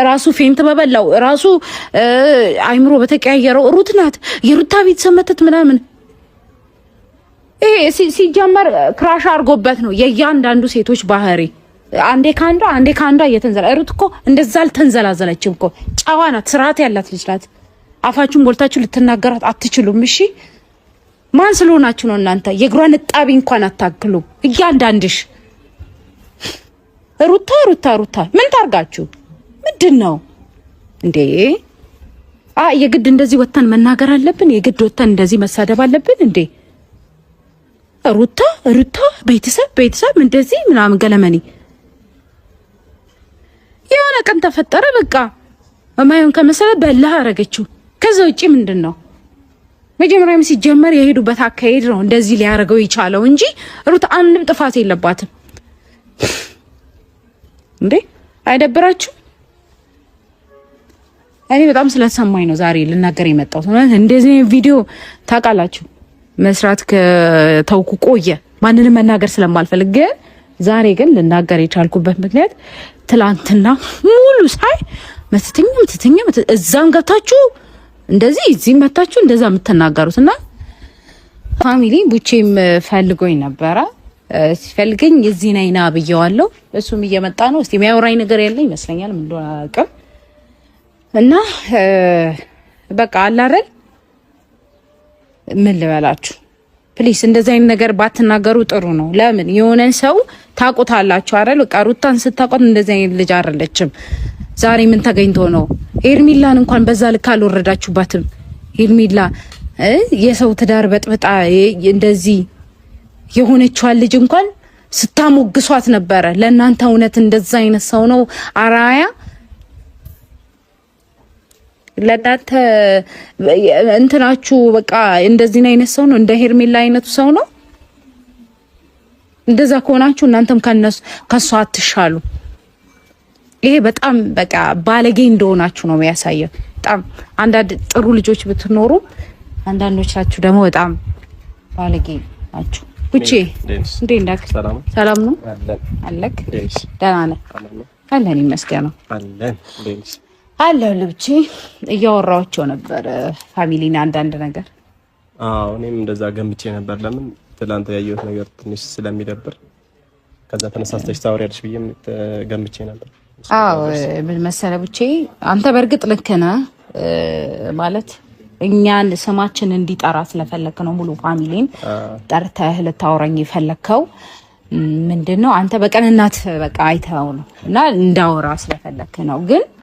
ራሱ ፌንት በበላው ራሱ አይምሮ በተቀያየረው ሩት ናት የሩታ ቤተሰብ መተት ምናምን ይሄ ሲጀመር ክራሽ አርጎበት ነው የእያንዳንዱ ሴቶች ባህሪ አንዴ ካንዳ እየተንዘላ ሩት እኮ እንደዛ አልተንዘላዘለችም እኮ ጫዋ ናት ስርዓት ያላት ልጅ ናት አፋችሁን ሞልታችሁ ልትናገራት አትችሉም እሺ ማን ስለሆናችሁ ነው እናንተ የግሯን ጣቢ እንኳን አታክሉ እያንዳንድሽ ሩታ ምን ታርጋችሁ ምንድነው እንዴ የግድ እንደዚህ ወተን መናገር አለብን የግድ ወተን እንደዚህ መሳደብ አለብን እንዴ ሩታ ቤተሰብ እንደዚህ ምናምን ገለመኒ የሆነ ቀን ተፈጠረ በቃ ማየውን ከመሰለ በላህ አረገችው ከዛ ውጪ ምንድነው መጀመሪያም ሲጀመር የሄዱበት አካሄድ ነው እንደዚህ ሊያረገው ይቻለው እንጂ ሩት አንድም ጥፋት የለባትም እንዴ አይደብራችሁ እኔ በጣም ስለተሰማኝ ነው ዛሬ ልናገር የመጣሁት እንደዚህ ቪዲዮ ታውቃላችሁ መስራት ከተውኩ ቆየ ማንንም መናገር ስለማልፈልግ ዛሬ ግን ልናገር የቻልኩበት ምክንያት ትላንትና ሙሉ ሳይ መተተኛ እዛም ገብታችሁ እንደዚህ እዚህ መታችሁ እንደዛ የምትናገሩትና ፋሚሊ ቡቼም ፈልጎኝ ነበረ ሲፈልገኝ እዚህ ነይና ብየዋለሁ እሱም እየመጣ ነው እስቲ የሚያወራኝ ነገር ያለ ይመስለኛል ምን እንደሆነ አላውቅም እና በቃ አላረል ምን ልበላችሁ ፕሊስ እንደዚህ አይነት ነገር ባትናገሩ ጥሩ ነው ለምን የሆነን ሰው ታቆታላችሁ አይደል ሩታን ስታቆት እንደዚህ አይነት ልጅ አይደለችም ዛሬ ምን ተገኝቶ ነው ሄርሚላን እንኳን በዛ ልክ አልወረዳችሁባትም ሄርሚላ የሰው ትዳር በጥብጣ እንደዚህ የሆነችዋን ልጅ እንኳን ስታሞግሷት ነበረ ለእናንተ እውነት እንደዛ አይነት ሰው ነው አራያ ለዳተ እንትናችሁ በቃ እንደዚህ አይነት ሰው ነው እንደ ሄርሜላ አይነቱ ሰው ነው እንደዛ ከሆናችሁ እናንተም ከሷ አትሻሉ ይሄ በጣም በቃ ባለጌ እንደሆናችሁ ነው የሚያሳየው በጣም አንዳንድ ጥሩ ልጆች ብትኖሩ አንዳንዶቻችሁ ደግሞ በጣም ባለጌ ናችሁ ቡቼ እንዴ እንዳክ ሰላም ነው አለክ ደህና ነህ አለን ይመስገን ነው አለን ልብቼ እያወራኋቸው ነበር ፋሚሊና አንዳንድ ነገር እኔም እንደዛ ገምቼ ነበር ለምን ትላንት ያየሁት ነገር ትንሽ ስለሚደብር ከዛ ተነሳስተሽ ታወሪያለሽ ብዬም ገምቼ ነበር ምን መሰለህ ቡቼ አንተ በርግጥ ልክ ነህ ማለት እኛን ስማችን እንዲጠራ ስለፈለክ ነው ሙሉ ፋሚሊን ጠርተህ ልታወራኝ የፈለከው ምንድነው አንተ በቀንናት በቃ አይተው ነው እና እንዳወራ ስለፈለክ ነው ግን